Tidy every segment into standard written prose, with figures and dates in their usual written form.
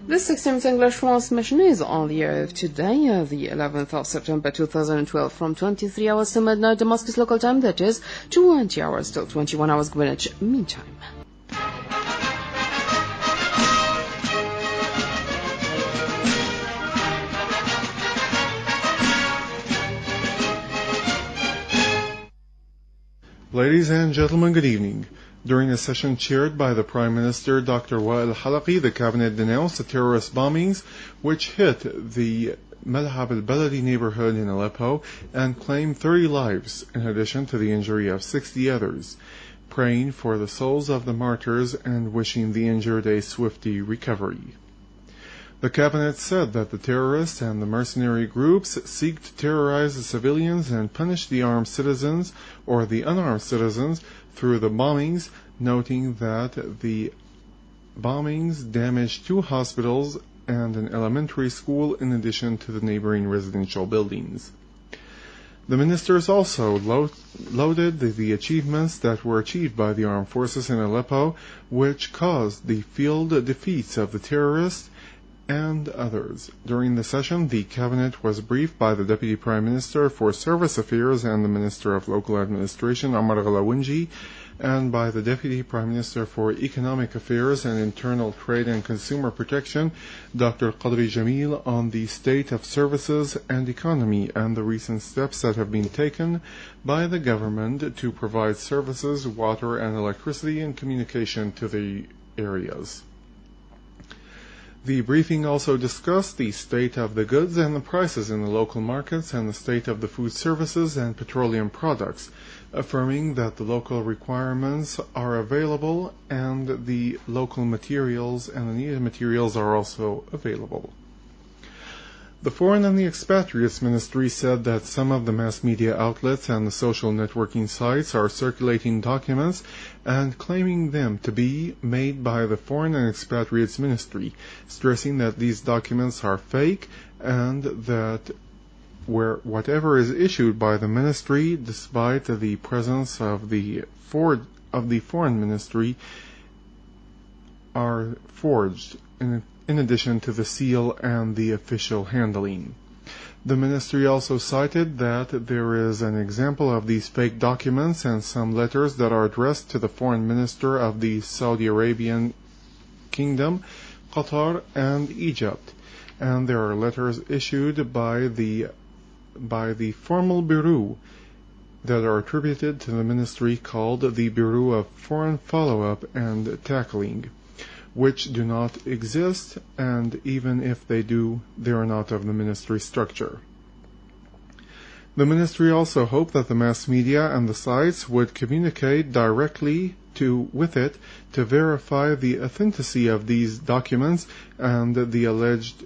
This 6 English transmission is on the air of today, the 11th of September 2012, from 23 hours to midnight Damascus local time, that is 20 hours till 21 hours Greenwich Mean Time. Ladies and gentlemen, good evening. During a session chaired by the Prime Minister, Dr. Wael Halaqi, the Cabinet denounced the terrorist bombings which hit the Malhab al-Baladi neighborhood in Aleppo and claimed 30 lives, in addition to the injury of 60 others, praying for the souls of the martyrs and wishing the injured a swift recovery. The Cabinet said that the terrorists and the mercenary groups seek to terrorize the civilians and punish the armed citizens or the unarmed citizens through the bombings, noting that the bombings damaged 2 hospitals and an elementary school in addition to the neighboring residential buildings. The ministers also lauded the achievements that were achieved by the armed forces in Aleppo, which caused the field defeats of the terrorists and others. During the session, the Cabinet was briefed by the Deputy Prime Minister for Service Affairs and the Minister of Local Administration, Amar Galawinji, and by the Deputy Prime Minister for Economic Affairs and Internal Trade and Consumer Protection, Dr. Qadri Jamil, on the state of services and economy and the recent steps that have been taken by the government to provide services, water and electricity and communication to the areas. The briefing also discussed the state of the goods and the prices in the local markets and the state of the food services and petroleum products, affirming that the local requirements are available and the local materials and the needed materials are also available. The Foreign and the Expatriates Ministry said that some of the mass media outlets and the social networking sites are circulating documents and claiming them to be made by the Foreign and Expatriates Ministry, stressing that these documents are fake and that whatever is issued by the ministry, despite the presence of the Foreign Ministry, are forged in addition to the seal and the official handling. The ministry also cited that there is an example of these fake documents and some letters that are addressed to the foreign minister of the Saudi Arabian Kingdom, Qatar, and Egypt, and there are letters issued by the formal bureau that are attributed to the ministry called the Bureau of Foreign Follow-up and Tackling, which do not exist, and even if they do, they are not of the ministry structure. The ministry also hoped that the mass media and the sites would communicate directly with it to verify the authenticity of these documents and the alleged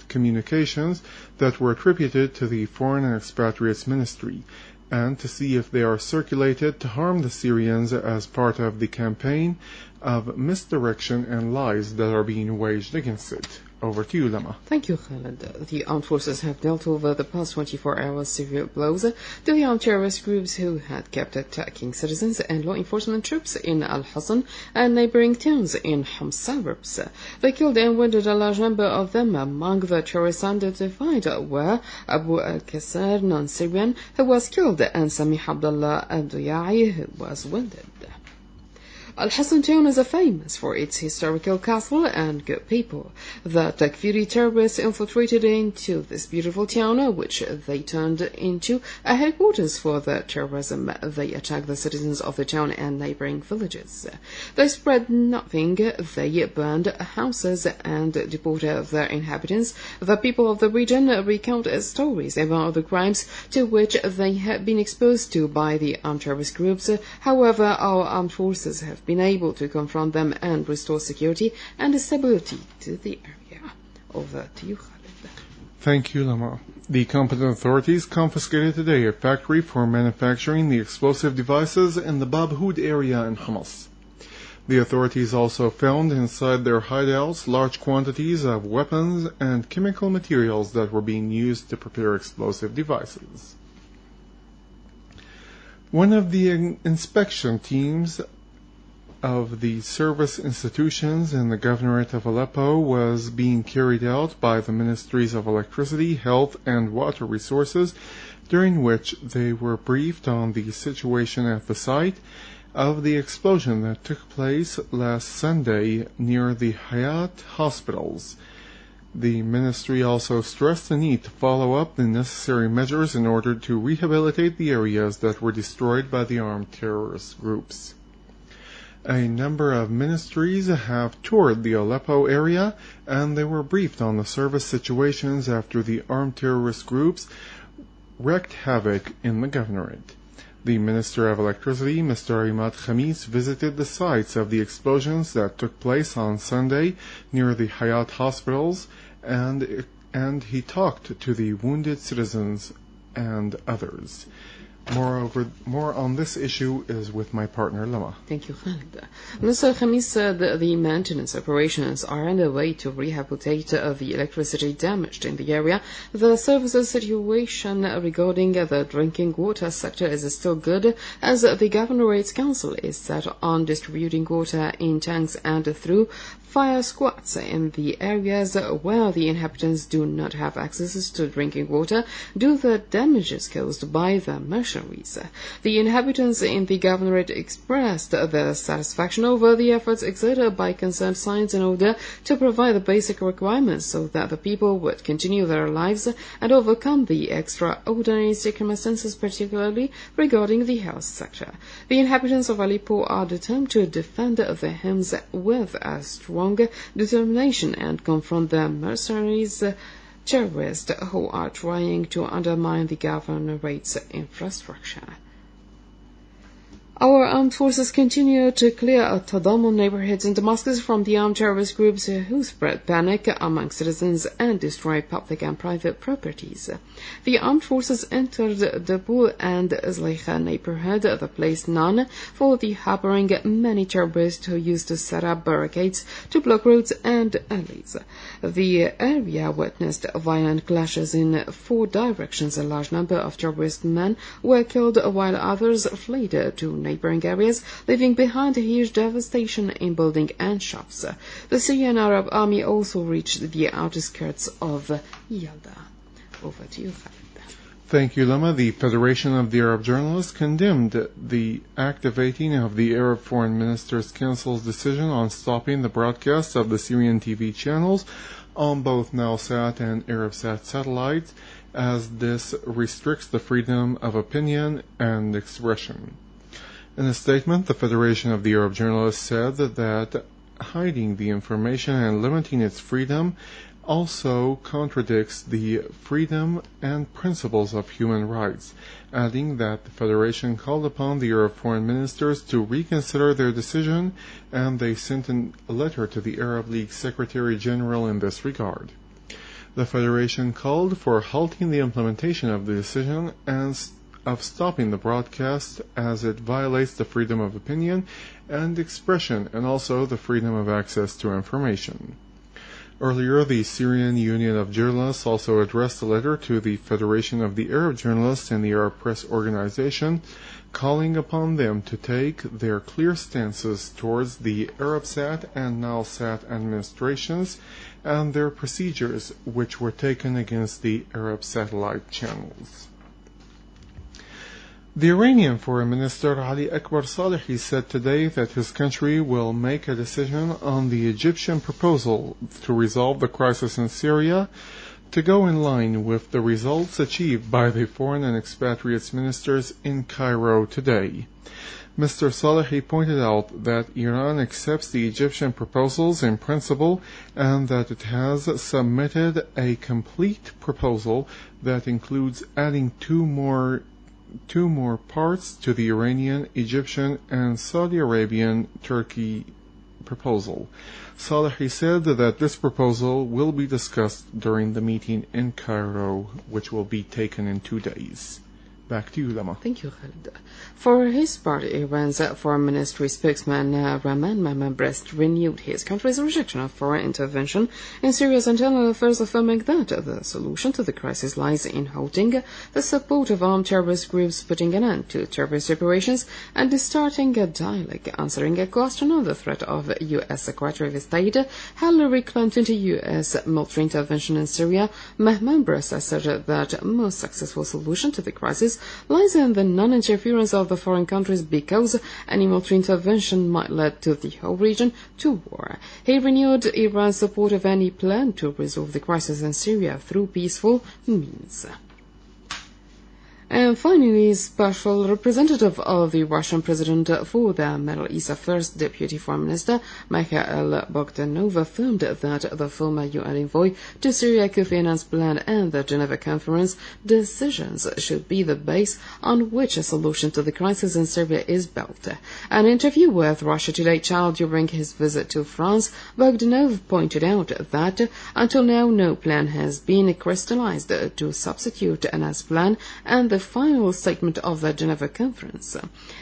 communications that were attributed to the Foreign and Expatriates Ministry, and to see if they are circulated to harm the Syrians as part of the campaign of misdirection and lies that are being waged against it. Over to you, Lama. Thank you, Khaled. The armed forces have dealt over the past 24 hours severe blows to the armed terrorist groups who had kept attacking citizens and law enforcement troops in Al-Hassan and neighboring towns in Homs suburbs. They killed and wounded a large number of them. Among the terrorists identified were Abu al-Qasar, non-Syrian, who was killed, and Samih Abdullah al-Duyai, who was wounded. Al-Hassan town is famous for its historical castle and good people. The Takfiri terrorists infiltrated into this beautiful town, which they turned into a headquarters for the terrorism. They attacked the citizens of the town and neighboring villages. They spread nothing. They burned houses and deported their inhabitants. The people of the region recount stories about the crimes to which they had been exposed to by the armed terrorist groups. However, our armed forces have been able to confront them and restore security and stability to the area. Over to you, Khaled. Thank you, Lama. The competent authorities confiscated today a factory for manufacturing the explosive devices in the Babhoud area in Hamas. The authorities also found inside their hideouts large quantities of weapons and chemical materials that were being used to prepare explosive devices. One of the inspection teams of the service institutions in the Governorate of Aleppo was being carried out by the Ministries of Electricity, Health, and Water Resources, during which they were briefed on the situation at the site of the explosion that took place last Sunday near the Hayat hospitals. The ministry also stressed the need to follow up the necessary measures in order to rehabilitate the areas that were destroyed by the armed terrorist groups. A number of ministries have toured the Aleppo area, and they were briefed on the service situations after the armed terrorist groups wreaked havoc in the governorate. The Minister of Electricity, Mr. Imad Khamis, visited the sites of the explosions that took place on Sunday near the Hayat hospitals, and he talked to the wounded citizens and others. Moreover, more on this issue is with my partner Lama. Thank you, Khalid. Mr. Khamis said that the maintenance operations are underway to rehabilitate the electricity damaged in the area. The services situation regarding the drinking water sector is still good, as the Governorate's Council is set on distributing water in tanks and through fire squads in the areas where the inhabitants do not have access to drinking water due to the damages caused by the machineries. The inhabitants in the governorate expressed their satisfaction over the efforts exerted by concerned sides in order to provide the basic requirements so that the people would continue their lives and overcome the extraordinary circumstances, particularly regarding the health sector. The inhabitants of Aleppo are determined to defend their homes with a strong determination and confront the mercenaries terrorists who are trying to undermine the governorate's infrastructure. Our armed forces continue to clear Tadamun neighborhoods in Damascus from the armed terrorist groups who spread panic among citizens and destroy public and private properties. The armed forces entered the Bul and Zleikha neighborhood, the place known for the harboring many terrorists who used to set up barricades to block roads and alleys. The area witnessed violent clashes in 4 directions. A large number of terrorist men were killed while others fled to neighboring areas, leaving behind a huge devastation in buildings and shops. The Syrian Arab army also reached the outskirts of Yara. Over to you, Khalid. Thank you, Lama. The Federation of the Arab Journalists condemned the activating of the Arab Foreign Ministers' Council's decision on stopping the broadcast of the Syrian TV channels on both Nilesat and Arabsat satellites, as this restricts the freedom of opinion and expression. In a statement, the Federation of the Arab Journalists said that hiding the information and limiting its freedom also contradicts the freedom and principles of human rights, adding that the Federation called upon the Arab foreign ministers to reconsider their decision, and they sent a letter to the Arab League Secretary General in this regard. The Federation called for halting the implementation of the decision and of stopping the broadcast, as it violates the freedom of opinion and expression and also the freedom of access to information. Earlier, the Syrian Union of Journalists also addressed a letter to the Federation of the Arab Journalists and the Arab Press Organization, calling upon them to take their clear stances towards the Arabsat and Nilesat administrations and their procedures which were taken against the Arab satellite channels. The Iranian Foreign Minister Ali Akbar Salehi said today that his country will make a decision on the Egyptian proposal to resolve the crisis in Syria to go in line with the results achieved by the foreign and expatriates ministers in Cairo today. Mr. Salehi pointed out that Iran accepts the Egyptian proposals in principle and that it has submitted a complete proposal that includes adding two more parts to the Iranian, Egyptian, and Saudi Arabian Turkey proposal. Salehi said that this proposal will be discussed during the meeting in Cairo, which will be taken in 2 days. Back to you, Lama. Thank you, Khalid. For his part, Iran's foreign ministry spokesman Rahman Mahmoudbrest renewed his country's rejection of foreign intervention in Syria's internal affairs, affirming that the solution to the crisis lies in halting the support of armed terrorist groups, putting an end to terrorist operations, and starting a dialogue. Answering a question on the threat of U.S. Secretary of State Hillary Clinton to U.S. military intervention in Syria, Mahmoudbrest asserted that the most successful solution to the crisis lies in the non-interference of the foreign countries, because any military intervention might lead to the whole region to war. He renewed Iran's support of any plan to resolve the crisis in Syria through peaceful means. And finally, Special Representative of the Russian President for the Middle East Affairs, Deputy Foreign Minister Mikhail Bogdanov, affirmed that the former UN envoy to Syria, Kofi Annan's plan and the Geneva Conference decisions should be the base on which a solution to the crisis in Syria is built. An interview with Russia Today Child during his visit to France, Bogdanov pointed out that until now no plan has been crystallized to substitute Annan's plan and the final statement of the Geneva Conference.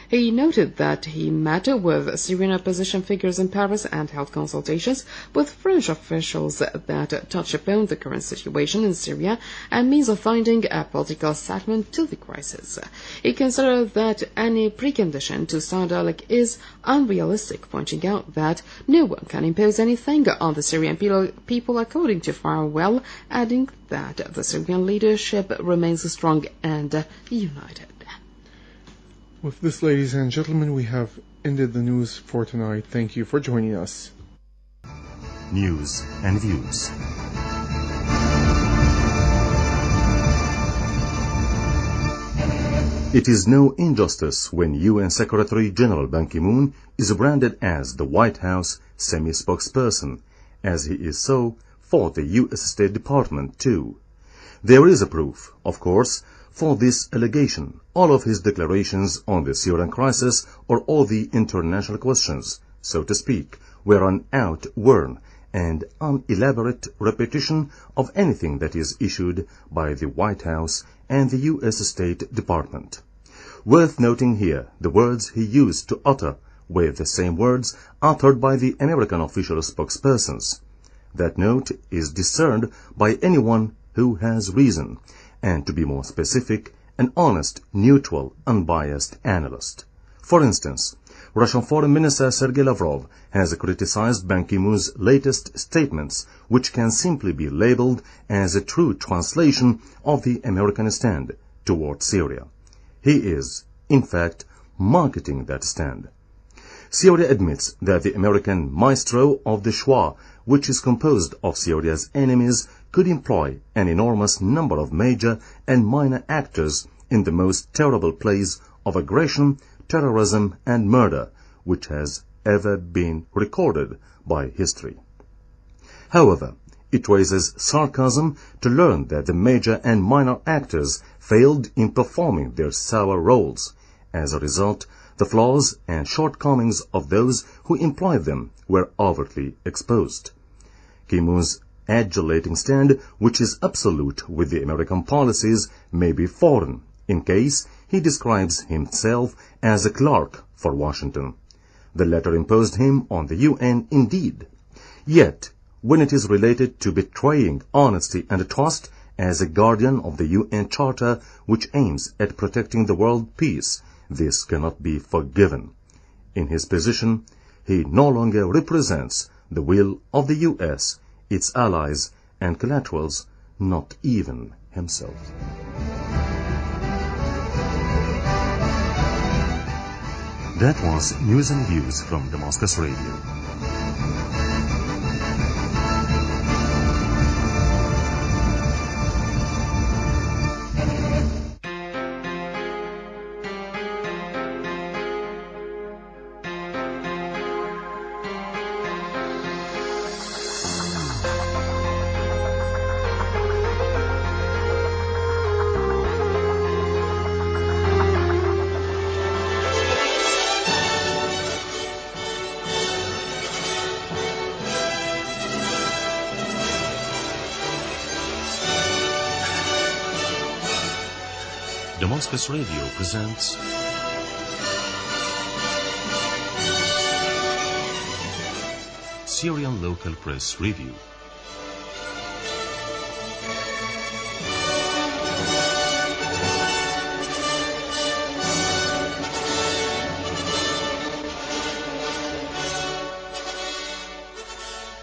He noted that he met with Syrian opposition figures in Paris and held consultations with French officials that touch upon the current situation in Syria and means of finding a political settlement to the crisis. He considered that any precondition to start dialogue is unrealistic, pointing out that no one can impose anything on the Syrian people according to Farwell, adding that the Syrian leadership remains strong and united. With this, ladies and gentlemen, we have ended the news for tonight. Thank you for joining us. News and views. It is no injustice when UN Secretary General Ban Ki-moon is branded as the White House semi-spokesperson, as he is so for the U.S. State Department too. There is a proof, of course, for this allegation. All of his declarations on the Syrian crisis or all the international questions, so to speak, were an outworn and unelaborate repetition of anything that is issued by the White House and the U.S. State Department. Worth noting here, the words he used to utter were the same words uttered by the American official spokespersons. That note is discerned by anyone who has reason, and to be more specific, an honest, neutral, unbiased analyst. For instance, Russian Foreign Minister Sergei Lavrov has criticized Ban Ki-moon's latest statements, which can simply be labeled as a true translation of the American stand toward Syria. He is, in fact, marketing that stand. Syria admits that the American maestro of the Shoah, which is composed of Syria's enemies, could employ an enormous number of major and minor actors in the most terrible plays of aggression, terrorism, and murder which has ever been recorded by history. However, it raises sarcasm to learn that the major and minor actors failed in performing their sour roles. As a result, the flaws and shortcomings of those who employed them were overtly exposed. Ki-moon's adulating stand, which is absolute with the American policies, may be foreign, in case he describes himself as a clerk for Washington. The latter imposed him on the UN indeed. Yet, when it is related to betraying honesty and trust as a guardian of the UN Charter, which aims at protecting the world peace, this cannot be forgiven. In his position, he no longer represents the will of the U.S., its allies and collaterals, not even himself. That was News and Views from Damascus Radio. Damascus Radio presents Syrian Local Press Review.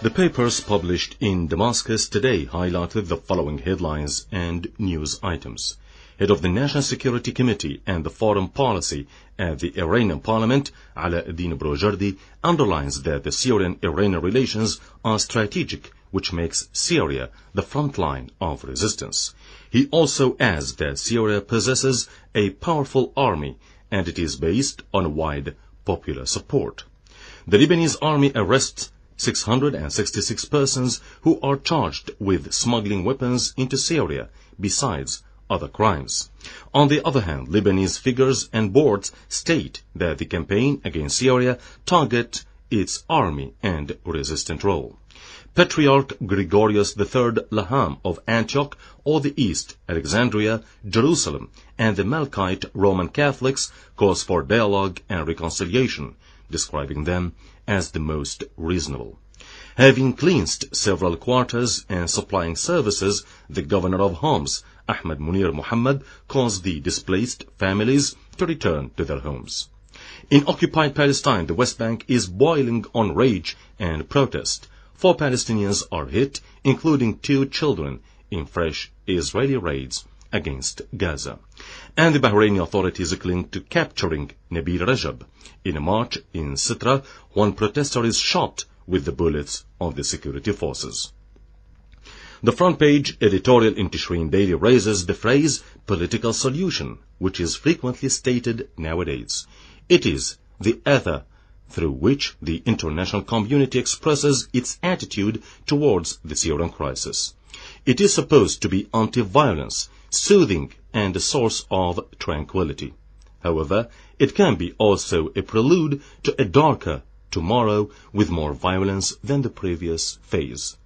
The papers published in Damascus today highlighted the following headlines and news items. Head of the National Security Committee and the Foreign Policy at the Iranian Parliament, Ala-Eddin Brojardi, underlines that the Syrian-Iranian relations are strategic, which makes Syria the front line of resistance. He also adds that Syria possesses a powerful army and it is based on wide popular support. The Lebanese army arrests 666 persons who are charged with smuggling weapons into Syria, besides other crimes. On the other hand, Lebanese figures and boards state that the campaign against Syria target its army and resistant role. Patriarch Gregorius III Laham of Antioch or the East, Alexandria, Jerusalem, and the Melkite Roman Catholics calls for dialogue and reconciliation, describing them as the most reasonable. Having cleansed several quarters and supplying services, the governor of Homs, Ahmed Munir Muhammad, caused the displaced families to return to their homes. In occupied Palestine, the West Bank is boiling on rage and protest. 4 Palestinians are hit, including 2 children, in fresh Israeli raids against Gaza. And the Bahraini authorities cling to capturing Nabil Rajab. In a march in Sitra, one protester is shot with the bullets of the security forces. The front page editorial in Tishreen Daily raises the phrase political solution, which is frequently stated nowadays. It is the ether through which the international community expresses its attitude towards the Syrian crisis. It is supposed to be anti-violence, soothing, and a source of tranquility. However, it can be also a prelude to a darker tomorrow with more violence than the previous phase.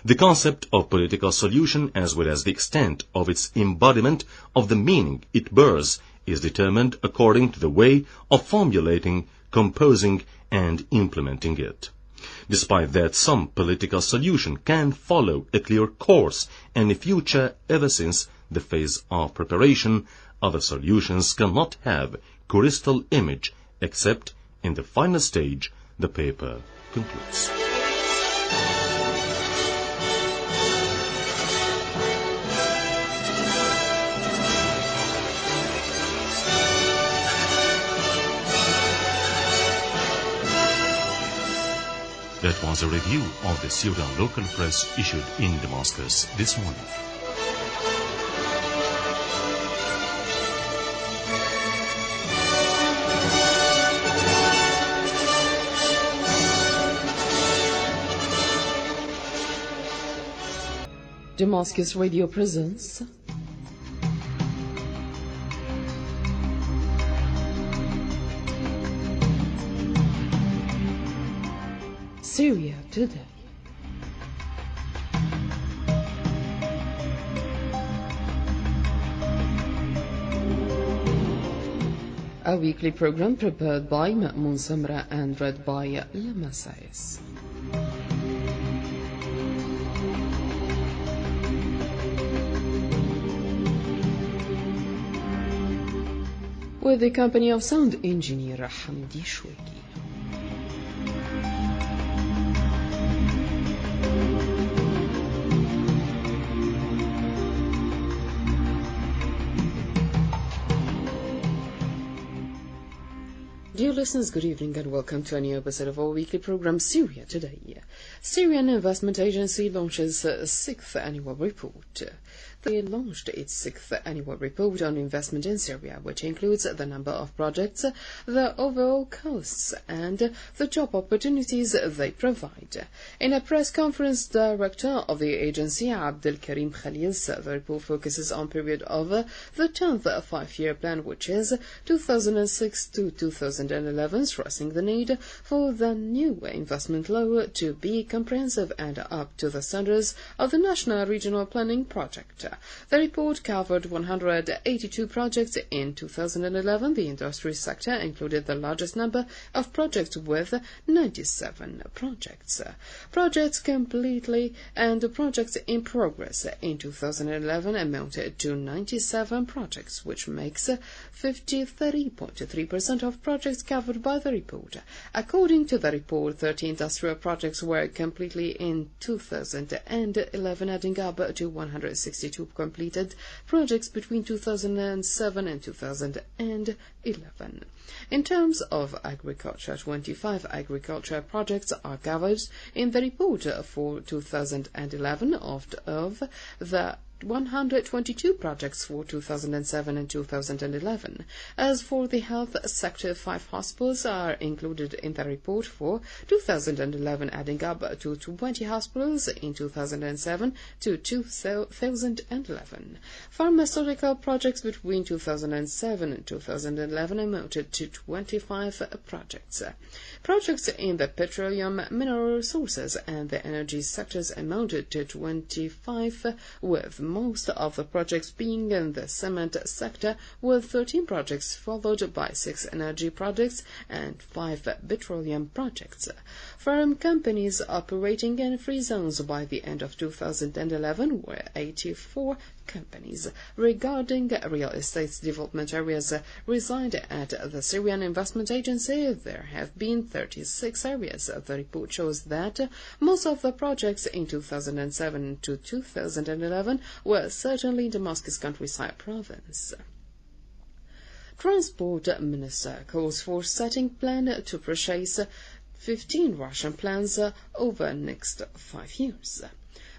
The concept of political solution, as well as the extent of its embodiment of the meaning it bears, is determined according to the way of formulating, composing, and implementing it. Despite that, some political solution can follow a clear course and a future ever since the phase of preparation, other solutions cannot have crystal image except in the final stage, the paper concludes. That was a review of the Syrian local press issued in Damascus this morning. Damascus Radio presents Syria Today. A weekly program prepared by Ma'moon Samra and read by al-Mazzeh. With the company of sound engineer Hamdi Shweki. Dear listeners, good evening and welcome to a new episode of our weekly program Syria Today. Syrian Investment Agency launches its 6th annual report. They launched its 6th annual report on investment in Syria, which includes the number of projects, the overall costs, and the job opportunities they provide. In a press conference, director of the agency, Abdel Karim Khalil, said the report focuses on period of the 10th 5-year plan, which is 2006 to 2011, stressing the need for the new investment law to be comprehensive and up to the standards of the National Regional Planning Project. The report covered 182 projects in 2011. The industry sector included the largest number of projects with 97 projects. Projects completely and projects in progress in 2011 amounted to 97 projects, which makes 53.3% of projects covered by the report. According to the report, 30 industrial projects were completely in 2011, adding up to 162 completed projects between 2007 and 2011. In terms of agriculture, 25 agricultural projects are covered in the report for 2011 of the 122 projects for 2007 and 2011. As for the health sector, 5 hospitals are included in the report for 2011, adding up to 20 hospitals in 2007 to 2011. Pharmaceutical projects between 2007 and 2011 amounted to 25 projects. Projects in the petroleum, mineral resources and the energy sectors amounted to 25, with most of the projects being in the cement sector, with 13 projects followed by 6 energy projects and 5 petroleum projects. Firm companies operating in free zones by the end of 2011 were 84 companies. Regarding real estate development areas resigned at the Syrian Investment Agency, there have been 36 areas. The report shows that most of the projects in 2007 to 2011 were certainly in Damascus countryside province. Transport Minister calls for setting plan to purchase 15 Russian planes over next 5 years.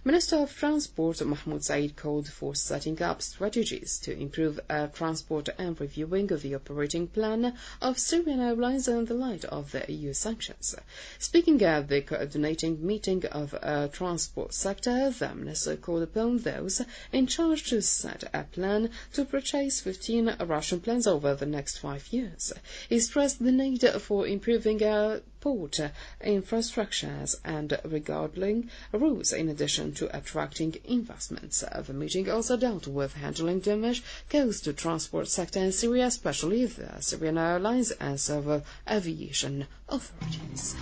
Minister of Transport Mahmoud Said called for setting up strategies to improve air transport and reviewing the operating plan of Syrian Airlines in the light of the EU sanctions. Speaking at the coordinating meeting of air transport sector, the minister called upon those in charge to set a plan to purchase 15 Russian planes over the next 5 years. He stressed the need for improving airport infrastructures and regarding rules in addition to attracting investments. The meeting also dealt with handling damage caused to transport sector in Syria, especially the Syrian Airlines and civil aviation authorities.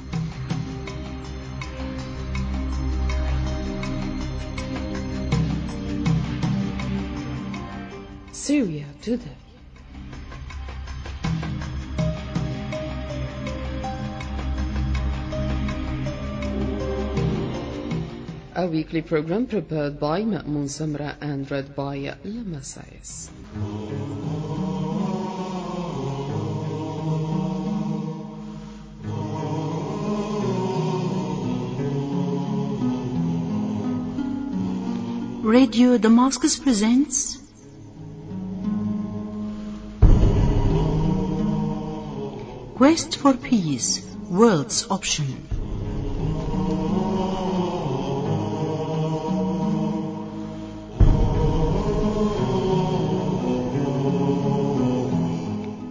Syria Today. A weekly program prepared by Ma'moon Samra and read by Al-Mazzeh. Radio Damascus presents Quest for Peace, World's Option.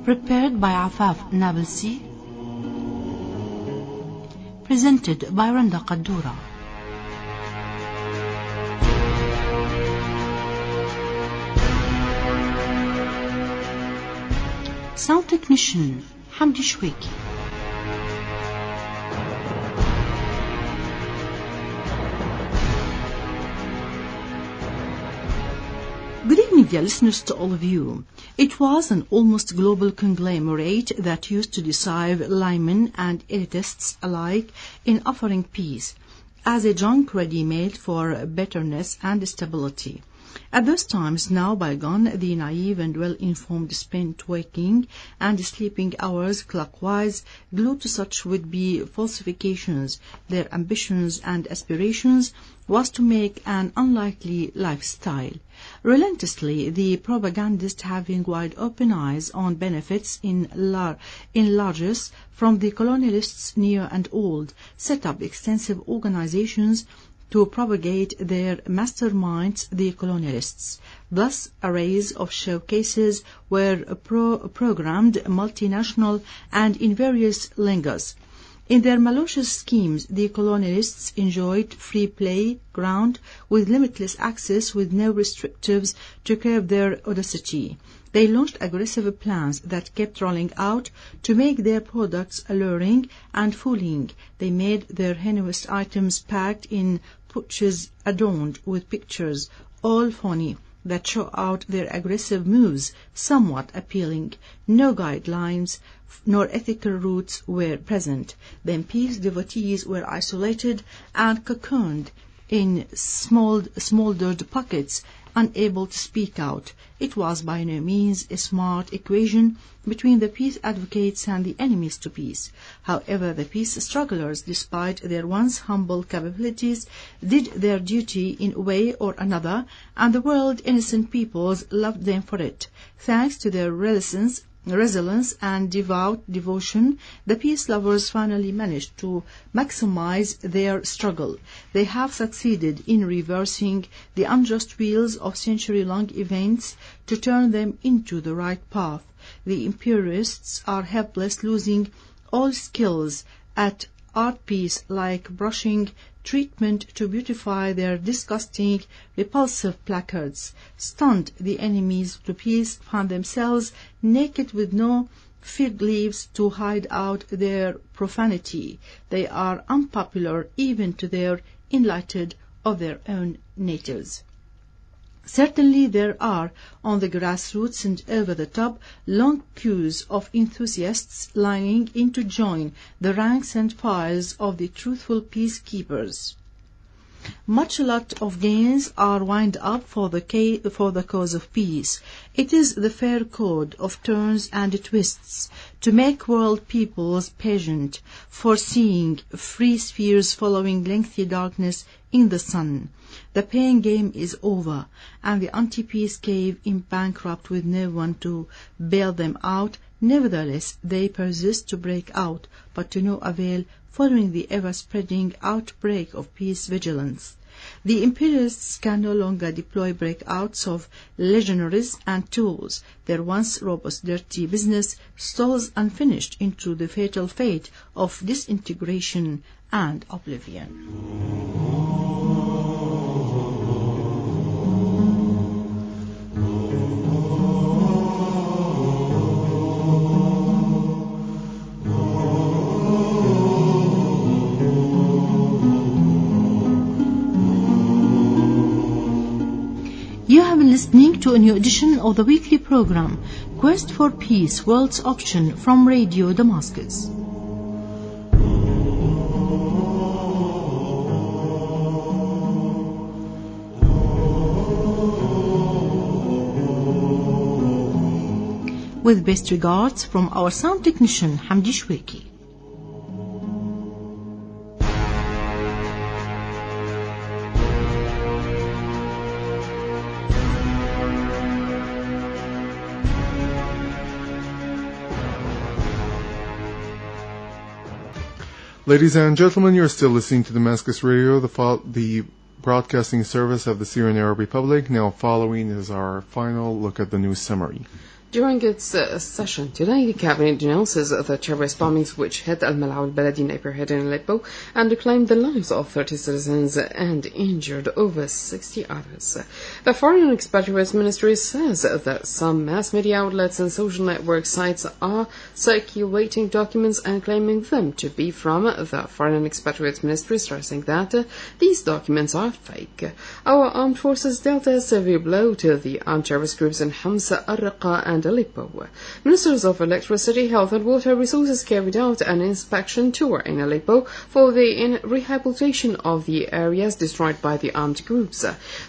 Prepared by Afaf Nablsi. Presented by Randa Qaddura. Sound technician Hamdi Shweki. Good evening, dear listeners, to all of you. It was an almost global conglomerate that used to deceive laymen and elitists alike in offering peace as a junk ready-made for bitterness and stability. At those times now bygone, the naive and well-informed spent waking and sleeping hours clockwise, glued to such would-be falsifications. Their ambitions and aspirations was to make an unlikely lifestyle. Relentlessly, the propagandists, having wide-open eyes on benefits in largesse from the colonialists near and old, set up extensive organizations to propagate their masterminds, the colonialists. Thus, arrays of showcases were programmed multinational and in various lingues. In their malicious schemes, the colonialists enjoyed free play ground with limitless access with no restrictives to curb their audacity. They launched aggressive plans that kept rolling out to make their products alluring and fooling. They made their heinous items packed in pouches adorned with pictures, all phony, that show out their aggressive moves, somewhat appealing. No guidelines nor ethical roots were present. Then peace devotees were isolated and cocooned in smoldered pockets, unable to speak out. It was by no means a smart equation between the peace advocates and the enemies to peace. However, the peace strugglers, despite their once humble capabilities, did their duty in a way or another, and the world innocent peoples loved them for it. Thanks to their resilience and devout devotion, the peace lovers finally managed to maximize their struggle. They have succeeded in reversing the unjust wheels of century-long events to turn them into the right path. The imperialists are helpless, losing all skills at art piece like brushing treatment to beautify their disgusting, repulsive placards. Stunned, the enemies to peace found themselves naked with no fig leaves to hide out their profanity. They are unpopular even to their enlightened of their own natives. Certainly there are, on the grassroots and over the top, long queues of enthusiasts lining in to join the ranks and files of the truthful peacekeepers. Much a lot of gains are wind up for the cause of peace. It is the fair code of turns and twists to make world peoples patient, foreseeing free spheres following lengthy darkness in the sun. The pain game is over, and the anti-peace cave in bankrupt with no one to bail them out. Nevertheless, they persist to break out, but to no avail, following the ever-spreading outbreak of peace vigilance. The imperialists can no longer deploy breakouts of legionaries and tools. Their once robust dirty business stalls unfinished into the fatal fate of disintegration and oblivion. You have been listening to a new edition of the weekly program, Quest for Peace, World's Option, from Radio Damascus. With best regards from our sound technician, Hamdi Shweki. Ladies and gentlemen, you're still listening to Damascus Radio, the broadcasting service of the Syrian Arab Republic. Now following is our final look at the news summary. During its session today, the cabinet denounces the terrorist bombings which hit al-Baladi neighborhood in Aleppo and claimed the lives of 30 citizens and injured over 60 others. The Foreign Expatriates Ministry says that some mass media outlets and social network sites are circulating documents and claiming them to be from the Foreign Expatriates Ministry, stressing that these documents are fake. Our armed forces dealt a severe blow to the armed terrorist groups in Homs, Al-Raqqa and Aleppo. Ministers of Electricity, Health and Water Resources carried out an inspection tour in Aleppo for the rehabilitation of the areas destroyed by the armed groups.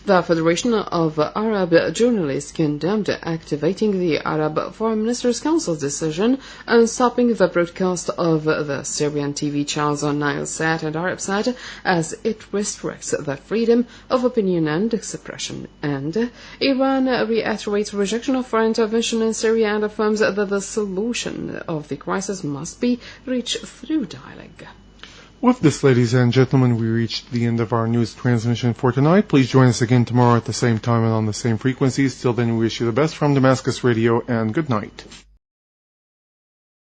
The Federation of Arab Journalists condemned activating the Arab Foreign Ministers' Council's decision on stopping the broadcast of the Syrian TV channels on Nilesat and Arabsat as it restricts the freedom of opinion and expression. And Iran reiterates rejection of foreign intervention in Syria and affirms that the solution of the crisis must be reached through dialogue. With this, ladies and gentlemen, we reached the end of our news transmission for tonight. Please join us again tomorrow at the same time and on the same frequencies. Till then, we wish you the best from Damascus Radio, and good night.